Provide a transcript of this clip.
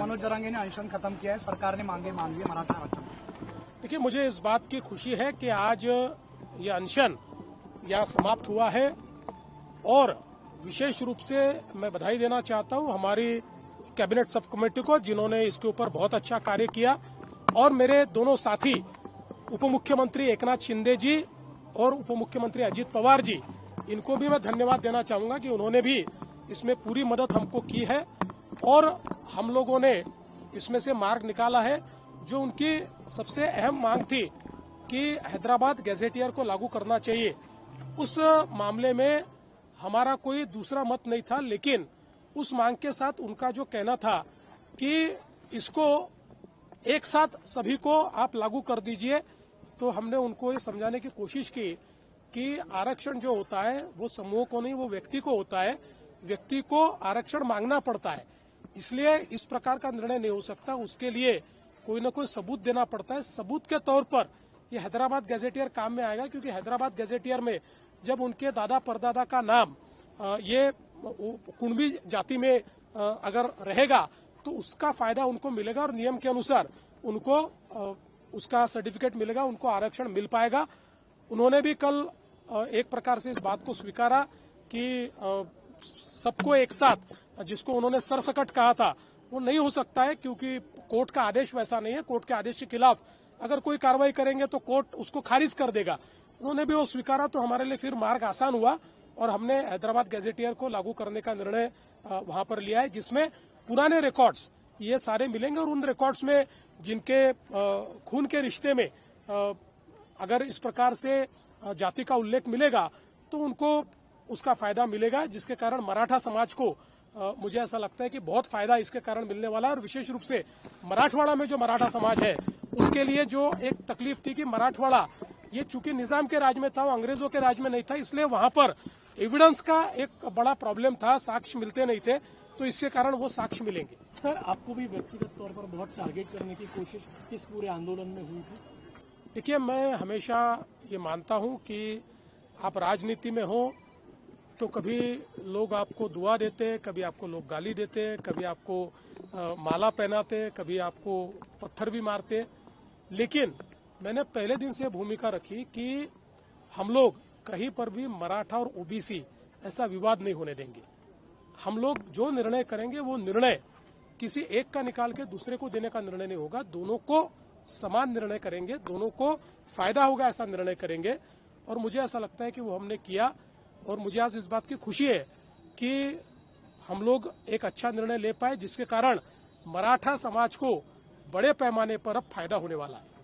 मनोज जरांगे ने अनशन खत्म किया है, सरकार ने मांगे मान लिए मराठा आरक्षण। देखिए, मुझे इस बात की खुशी है कि आज ये अनशन यहाँ समाप्त हुआ है और विशेष रूप से मैं बधाई देना चाहता हूँ हमारी कैबिनेट सब कमेटी को, जिन्होंने इसके ऊपर बहुत अच्छा कार्य किया, और मेरे दोनों साथी उप मुख्यमंत्री एकनाथ शिंदे जी और उप मुख्यमंत्री अजित पवार जी, इनको भी मैं धन्यवाद देना चाहूंगा कि उन्होंने भी इसमें पूरी मदद हमको की है और हम लोगों ने इसमें से मार्ग निकाला है। जो उनकी सबसे अहम मांग थी कि हैदराबाद गैजेटियर को लागू करना चाहिए, उस मामले में हमारा कोई दूसरा मत नहीं था, लेकिन उस मांग के साथ उनका जो कहना था कि इसको एक साथ सभी को आप लागू कर दीजिए, तो हमने उनको ये समझाने की कोशिश की कि आरक्षण जो होता है वो समूह को नहीं, वो व्यक्ति को होता है। व्यक्ति को आरक्षण मांगना पड़ता है, इसलिए इस प्रकार का निर्णय नहीं हो सकता। उसके लिए कोई न कोई सबूत देना पड़ता है। सबूत के तौर पर ये हैदराबाद गैजेटियर काम में आएगा, क्योंकि हैदराबाद गैजेटियर में जब उनके दादा परदादा का नाम ये कुणबी जाति में अगर रहेगा तो उसका फायदा उनको मिलेगा और नियम के अनुसार उनको उसका सर्टिफिकेट मिलेगा, उनको आरक्षण मिल पाएगा। उन्होंने भी कल एक प्रकार से इस बात को स्वीकारा कि सबको एक साथ, जिसको उन्होंने सरसकट कहा था, वो नहीं हो सकता है, क्योंकि कोर्ट का आदेश वैसा नहीं है। कोर्ट के आदेश के खिलाफ अगर कोई कार्रवाई करेंगे तो कोर्ट उसको खारिज कर देगा। उन्होंने भी वो स्वीकारा, तो हमारे लिए फिर मार्ग आसान हुआ और हमने हैदराबाद गैजेटियर को लागू करने का निर्णय वहां पर लिया है, जिसमें पुराने रिकॉर्ड्स ये सारे मिलेंगे और उन रिकॉर्ड्स में जिनके खून के रिश्ते में अगर इस प्रकार से जाति का उल्लेख मिलेगा तो उनको उसका फायदा मिलेगा, जिसके कारण मराठा समाज को मुझे ऐसा लगता है कि बहुत फायदा इसके कारण मिलने वाला है। और विशेष रूप से मराठवाड़ा में जो मराठा समाज है उसके लिए जो एक तकलीफ थी कि मराठवाड़ा ये चूंकि निजाम के राज में था, वो अंग्रेजों के राज में नहीं था, इसलिए वहां पर एविडेंस का एक बड़ा प्रॉब्लम था, साक्ष्य मिलते नहीं थे, तो इसके कारण वो साक्ष्य मिलेंगे। सर, आपको भी व्यक्तिगत तौर पर बहुत टारगेट करने की कोशिश इस पूरे आंदोलन में हुई थी? देखिए, मैं हमेशा ये मानता हूं कि आप राजनीति में हो तो कभी लोग आपको दुआ देते, कभी आपको लोग गाली देते, कभी आपको माला पहनाते, कभी आपको पत्थर भी मारते, लेकिन मैंने पहले दिन से भूमिका रखी कि हम लोग कहीं पर भी मराठा और ओबीसी ऐसा विवाद नहीं होने देंगे। हम लोग जो निर्णय करेंगे वो निर्णय किसी एक का निकाल के दूसरे को देने का निर्णय नहीं होगा, दोनों को समान निर्णय करेंगे, दोनों को फायदा होगा ऐसा निर्णय करेंगे। और मुझे ऐसा लगता है कि वो हमने किया और मुझे आज इस बात की खुशी है कि हम लोग एक अच्छा निर्णय ले पाए, जिसके कारण मराठा समाज को बड़े पैमाने पर अब फायदा होने वाला है।